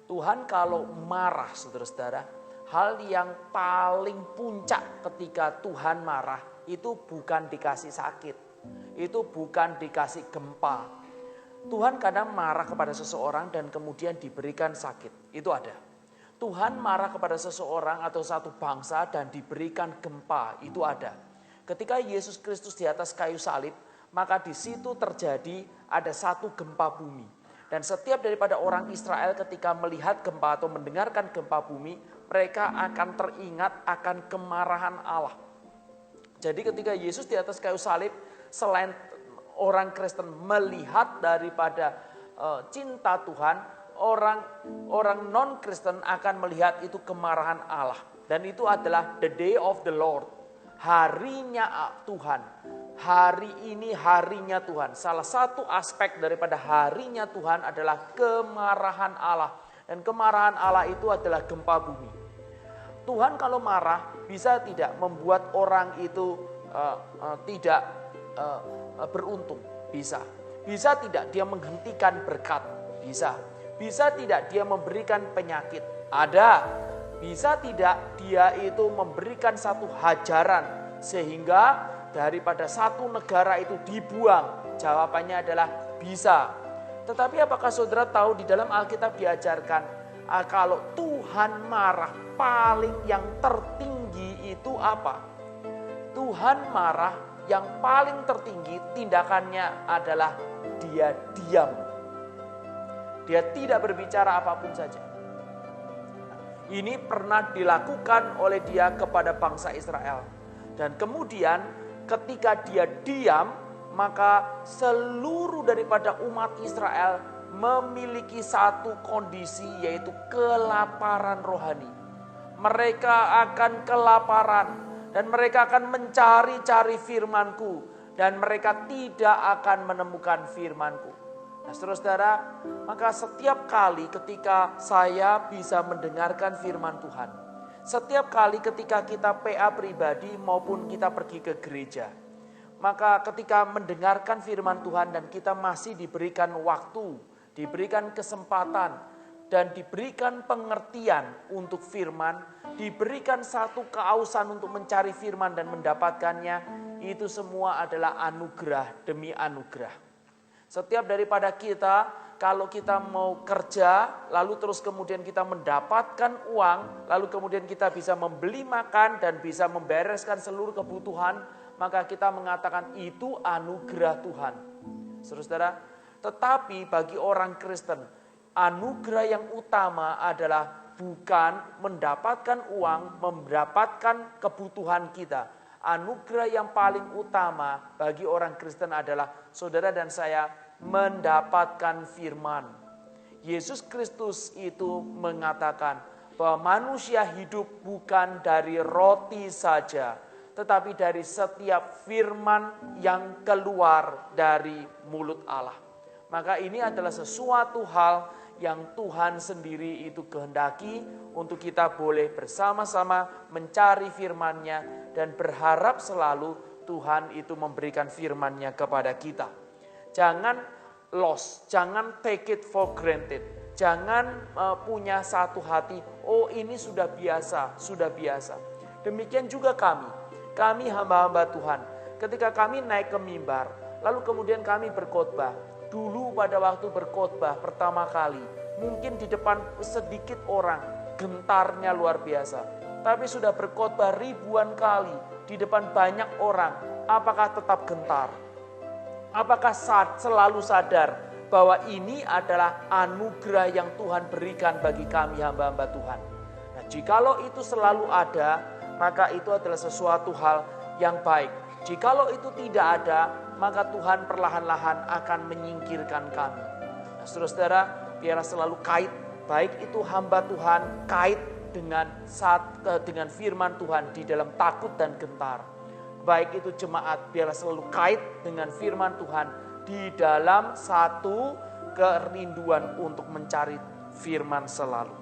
Tuhan kalau marah, saudara-saudara, hal yang paling puncak ketika Tuhan marah itu bukan dikasih sakit, itu bukan dikasih gempa. Tuhan kadang marah kepada seseorang dan kemudian diberikan sakit, itu ada. Tuhan marah kepada seseorang atau satu bangsa dan diberikan gempa, itu ada. Ketika Yesus Kristus di atas kayu salib, maka di situ terjadi ada satu gempa bumi. Dan setiap daripada orang Israel ketika melihat gempa atau mendengarkan gempa bumi, mereka akan teringat akan kemarahan Allah. Jadi ketika Yesus di atas kayu salib, selain orang Kristen melihat daripada cinta Tuhan, orang non-Kristen akan melihat itu kemarahan Allah. Dan itu adalah the day of the Lord, harinya Tuhan. Hari ini harinya Tuhan. Salah satu aspek daripada harinya Tuhan adalah kemarahan Allah. Dan kemarahan Allah itu adalah gempa bumi. Tuhan kalau marah bisa tidak membuat orang itu tidak beruntung? Bisa. Bisa tidak dia menghentikan berkat? Bisa. Bisa tidak dia memberikan penyakit? Ada. Bisa tidak dia itu memberikan satu hajaran sehingga daripada satu negara itu dibuang? Jawabannya adalah bisa. Tetapi apakah saudara tahu di dalam Alkitab diajarkan kalau Tuhan marah paling yang tertinggi itu apa? Tuhan marah yang paling tertinggi tindakannya adalah dia diam. Dia tidak berbicara apapun saja. Ini pernah dilakukan oleh dia kepada bangsa Israel. Dan kemudian ketika dia diam, maka seluruh daripada umat Israel memiliki satu kondisi, yaitu kelaparan rohani. Mereka akan kelaparan dan mereka akan mencari-cari firman-Ku dan mereka tidak akan menemukan firman-Ku. Nah, saudara-saudara, maka setiap kali ketika saya bisa mendengarkan firman Tuhan, setiap kali ketika kita PA pribadi maupun kita pergi ke gereja, maka ketika mendengarkan firman Tuhan dan kita masih diberikan waktu, diberikan kesempatan, dan diberikan pengertian untuk firman, diberikan satu keausan untuk mencari firman dan mendapatkannya, itu semua adalah anugerah demi anugerah. Setiap daripada kita, kalau kita mau kerja, lalu terus kemudian kita mendapatkan uang, lalu kemudian kita bisa membeli makan dan bisa membereskan seluruh kebutuhan, maka kita mengatakan itu anugerah Tuhan. Saudara, tetapi bagi orang Kristen, anugerah yang utama adalah bukan mendapatkan uang, mendapatkan kebutuhan kita. Anugerah yang paling utama bagi orang Kristen adalah saudara dan saya mendapatkan firman. Yesus Kristus itu mengatakan bahwa manusia hidup bukan dari roti saja, tetapi dari setiap firman yang keluar dari mulut Allah. Maka ini adalah sesuatu hal yang Tuhan sendiri itu kehendaki untuk kita boleh bersama-sama mencari firman-Nya dan berharap selalu Tuhan itu memberikan firman-Nya kepada kita. Jangan lost, jangan take it for granted. Jangan punya satu hati, oh ini sudah biasa, sudah biasa. Demikian juga kami hamba-hamba Tuhan. Ketika kami naik ke mimbar, lalu kemudian kami berkhotbah. Dulu pada waktu berkhotbah pertama kali, mungkin di depan sedikit orang, gentarnya luar biasa. Tapi sudah berkhotbah ribuan kali, di depan banyak orang, apakah tetap gentar? Apakah selalu sadar bahwa ini adalah anugerah yang Tuhan berikan bagi kami hamba-hamba Tuhan? Nah, jikalau itu selalu ada, maka itu adalah sesuatu hal yang baik. Jikalau itu tidak ada, maka Tuhan perlahan-lahan akan menyingkirkan kami. Nah, saudara-saudara, biarlah selalu kait, baik itu hamba Tuhan, kait dengan firman Tuhan di dalam takut dan gentar. Baik itu jemaat, biarlah selalu kait dengan firman Tuhan di dalam satu kerinduan untuk mencari firman selalu.